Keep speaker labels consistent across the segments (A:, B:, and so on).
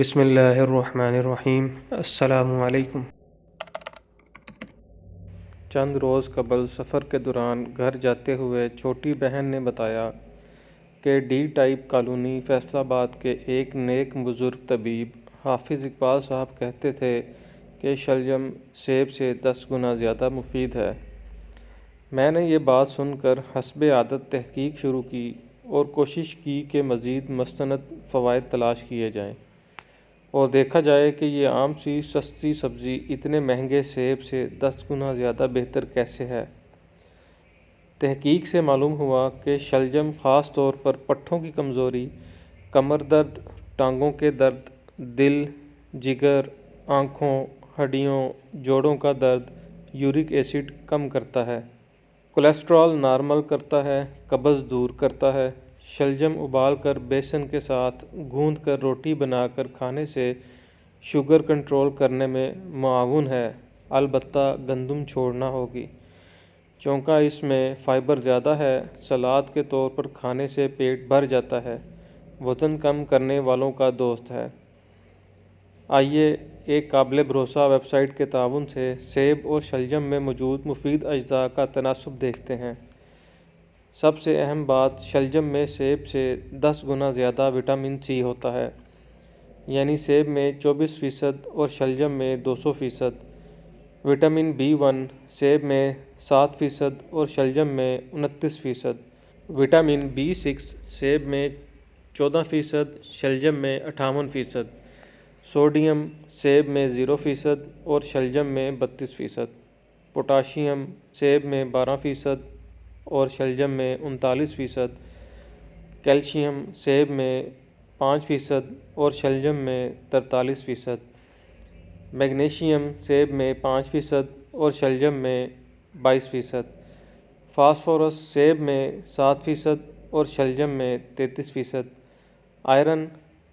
A: بسم اللہ الرحمن الرحیم۔ السلام علیکم۔ چند روز قبل سفر کے دوران گھر جاتے ہوئے چھوٹی بہن نے بتایا کہ ڈی ٹائپ کالونی فیصل آباد کے ایک نیک بزرگ طبیب حافظ اقبال صاحب کہتے تھے کہ شلجم سیب سے 10 گنا زیادہ مفید ہے۔ میں نے یہ بات سن کر حسب عادت تحقیق شروع کی اور کوشش کی کہ مزید مستند فوائد تلاش کیے جائیں اور دیکھا جائے کہ یہ عام سی سستی سبزی اتنے مہنگے سیب سے 10 گنا زیادہ بہتر کیسے ہے۔ تحقیق سے معلوم ہوا کہ شلجم خاص طور پر پٹھوں کی کمزوری، کمر درد، ٹانگوں کے درد، دل، جگر، آنکھوں، ہڈیوں، جوڑوں کا درد، یورک ایسڈ کم کرتا ہے، کولیسٹرول نارمل کرتا ہے، قبض دور کرتا ہے۔ شلجم ابال کر بیسن کے ساتھ گوندھ کر روٹی بنا کر کھانے سے شوگر کنٹرول کرنے میں معاون ہے، البتہ گندم چھوڑنا ہوگی، چونکہ اس میں فائبر زیادہ ہے۔ سلاد کے طور پر کھانے سے پیٹ بھر جاتا ہے، وزن کم کرنے والوں کا دوست ہے۔ آئیے ایک قابل بھروسہ ویب سائٹ کے تعاون سے سیب اور شلجم میں موجود مفید اجزاء کا تناسب دیکھتے ہیں۔ سب سے اہم بات، شلجم میں سیب سے 10 گنا زیادہ وٹامن سی ہوتا ہے، یعنی سیب میں 24% اور شلجم میں 200%۔ وٹامن B1 سیب میں 7% اور شلجم میں 29%۔ وٹامن B6 سیب میں 14%، شلجم میں 58%۔ سوڈیم سیب میں 0% اور شلجم میں 32%۔ پوٹاشیم سیب میں 12% اور شلجم میں 39%۔ کیلشیم سیب میں 5% اور شلجم میں 43%۔ میگنیشیم سیب میں 5% اور شلجم میں 22%۔ فاسفورس سیب میں 7% اور شلجم میں 33%۔ آئرن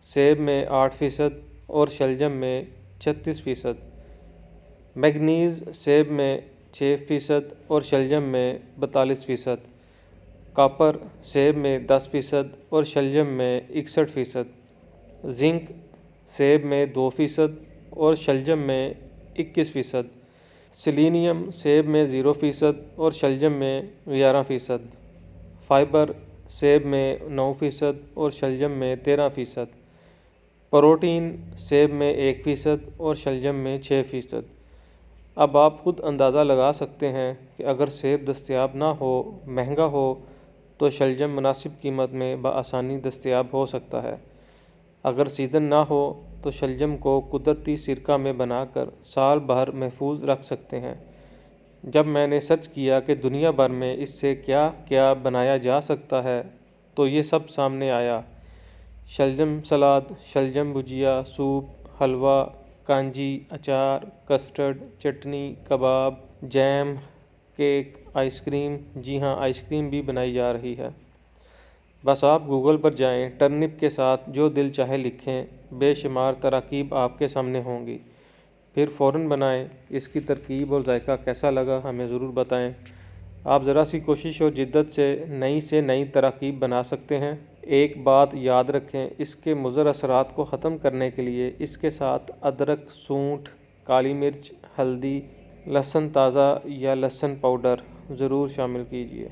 A: سیب میں 8% اور شلجم میں 36%۔ مینگنیز سیب میں 6% اور شلجم میں 42%۔ کاپر سیب میں 10% اور شلجم میں 61%۔ زنک سیب میں 2% اور شلجم میں 21%۔ سیلینیم سیب میں 0% اور شلجم میں 11%۔ فائبر سیب میں 9% اور شلجم میں 13%۔ پروٹین سیب میں 1% اور شلجم میں 6%۔ اب آپ خود اندازہ لگا سکتے ہیں کہ اگر سیب دستیاب نہ ہو، مہنگا ہو، تو شلجم مناسب قیمت میں بآسانی دستیاب ہو سکتا ہے۔ اگر سیزن نہ ہو تو شلجم کو قدرتی سرکہ میں بنا کر سال بھر محفوظ رکھ سکتے ہیں۔ جب میں نے سرچ کیا کہ دنیا بھر میں اس سے کیا کیا بنایا جا سکتا ہے تو یہ سب سامنے آیا: شلجم سلاد، شلجم بھجیا، سوپ، حلوہ، کانجی، اچار، کسٹرڈ، چٹنی، کباب، جیم، کیک، آئس کریم۔ جی ہاں، آئس کریم بھی بنائی جا رہی ہے۔ بس آپ گوگل پر جائیں، ٹرنپ کے ساتھ جو دل چاہے لکھیں، بے شمار تراکیب آپ کے سامنے ہوں گی، پھر فوراً بنائیں۔ اس کی ترکیب اور ذائقہ کیسا لگا ہمیں ضرور بتائیں۔ آپ ذرا سی کوشش اور جدت سے نئی تراکیب بنا سکتے ہیں۔ ایک بات یاد رکھیں، اس کے مضر اثرات کو ختم کرنے کے لیے اس کے ساتھ ادرک، سونٹھ، کالی مرچ، ہلدی، لہسن تازہ یا لہسن پاؤڈر ضرور شامل کیجیے۔